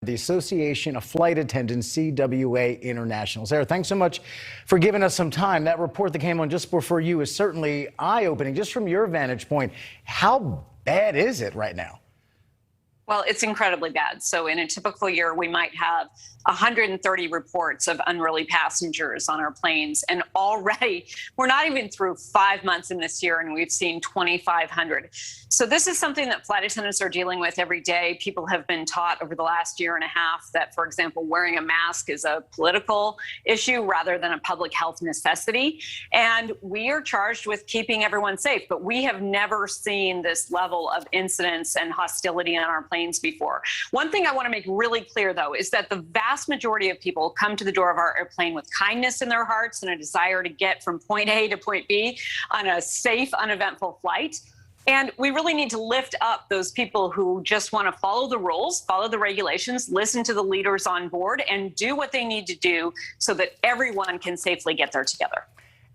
the Association of Flight Attendants-CWA International. Sara, thanks so much for giving us some time. That report that came on just before you is certainly eye-opening, just from your vantage point. How bad is it right now? Well, it's incredibly bad. So in a typical year, we might have 130 reports of unruly passengers on our planes. And already, we're not even through 5 months in this year, and we've seen 2,500. So this is something that flight attendants are dealing with every day. People have been taught over the last year and a half that, for example, wearing a mask is a political issue rather than a public health necessity. And we are charged with keeping everyone safe. But we have never seen this level of incidents and hostility on our planes before. One thing I want to make really clear, though, is that the vast majority of people come to the door of our airplane with kindness in their hearts and a desire to get from point A to point B on a safe, uneventful flight. And we really need to lift up those people who just want to follow the rules, follow the regulations, listen to the leaders on board, and do what they need to do so that everyone can safely get there together.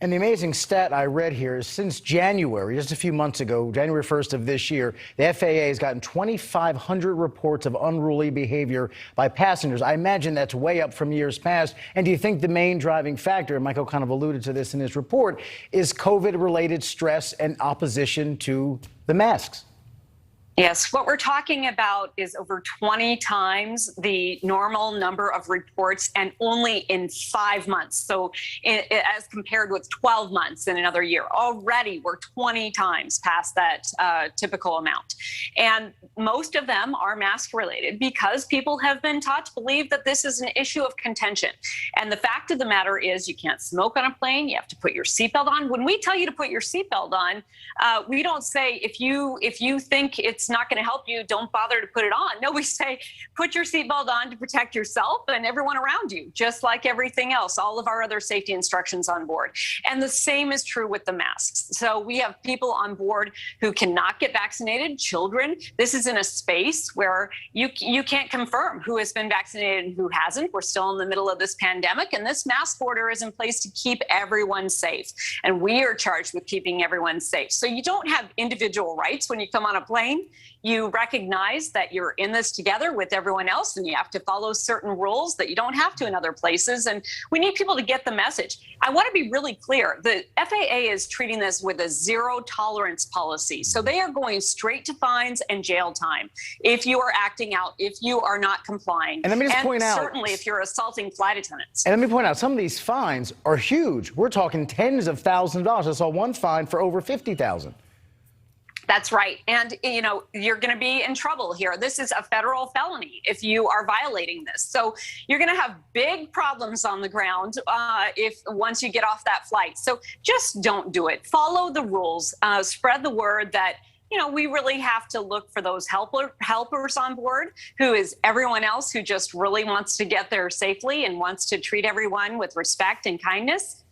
And the amazing stat I read here is since January, just a few months ago, January 1st of this year, the FAA has gotten 2,500 reports of unruly behavior by passengers. I imagine that's way up from years past. And do you think the main driving factor, and Michael kind of alluded to this in his report, is COVID-related stress and opposition to the masks? Yes, what we're talking about is over 20 times the normal number of reports, and only in 5 months. So as compared with 12 months in another year, already we're 20 times past that typical amount. And most of them are mask related because people have been taught to believe that this is an issue of contention. And the fact of the matter is you can't smoke on a plane. You have to put your seatbelt on. When we tell you to put your seatbelt on, we don't say if you think it's not going to help you, don't bother to put it on. No, we say put your seatbelt on to protect yourself and everyone around you, just like everything else, all of our other safety instructions on board. And the same is true with the masks. So we have people on board who cannot get vaccinated, children. This is in a space where you can't confirm who has been vaccinated and who hasn't. We're still in the middle of this pandemic, and this mask order is in place to keep everyone safe. And we are charged with keeping everyone safe. So you don't have individual rights when you come on a plane. You recognize that you're in this together with everyone else, and you have to follow certain rules that you don't have to in other places. And we need people to get the message. I want to be really clear. The FAA is treating this with a zero tolerance policy. So they are going straight to fines and jail time if you are acting out, if you are not complying. And let me just point out, certainly if you're assaulting flight attendants. And let me point out, some of these fines are huge. We're talking tens of thousands of dollars. I saw one fine for over $50,000. That's right. And, you know, you're going to be in trouble here. This is a federal felony if you are violating this. So you're going to have big problems on the ground once you get off that flight. So just don't do it. Follow the rules. Spread the word that, you know, we really have to look for those helpers on board, who is everyone else who just really wants to get there safely and wants to treat everyone with respect and kindness.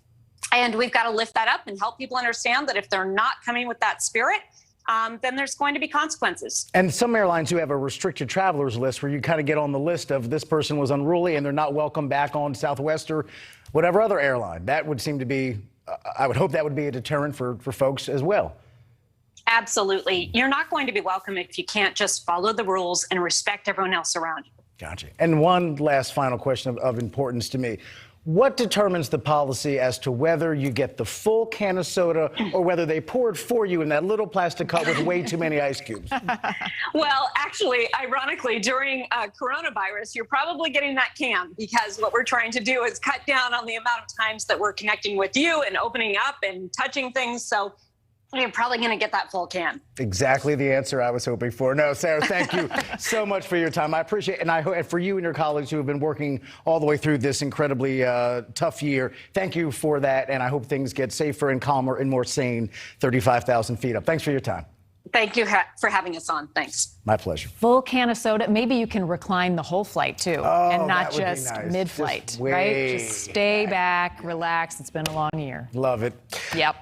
And we've got to lift that up and help people understand that if they're not coming with that spirit, then there's going to be consequences. And some airlines do have a restricted travelers list where you kind of get on the list of this person was unruly and they're not welcome back on Southwest or whatever other airline. That would seem to be, I would hope that would be a deterrent for folks as well. Absolutely. You're not going to be welcome if you can't just follow the rules and respect everyone else around you. Gotcha. And one last final question of importance to me. What determines the policy as to whether you get the full can of soda or whether they pour it for you in that little plastic cup with way too many ice cubes? Well, actually, ironically, during coronavirus, you're probably getting that can, because what we're trying to do is cut down on the amount of times that we're connecting with you and opening up and touching things. So you're probably going to get that full can. Exactly the answer I was hoping for. No, Sara, thank you so much for your time. I appreciate it. And I hope for you and your colleagues who have been working all the way through this incredibly tough year, thank you for that. And I hope things get safer and calmer and more sane 35,000 feet up. Thanks for your time. Thank you for having us on. Thanks. My pleasure. Full can of soda. Maybe you can recline the whole flight, too, and not just nice. mid-flight, right? Just stay back, relax. It's been a long year. Love it. Yep.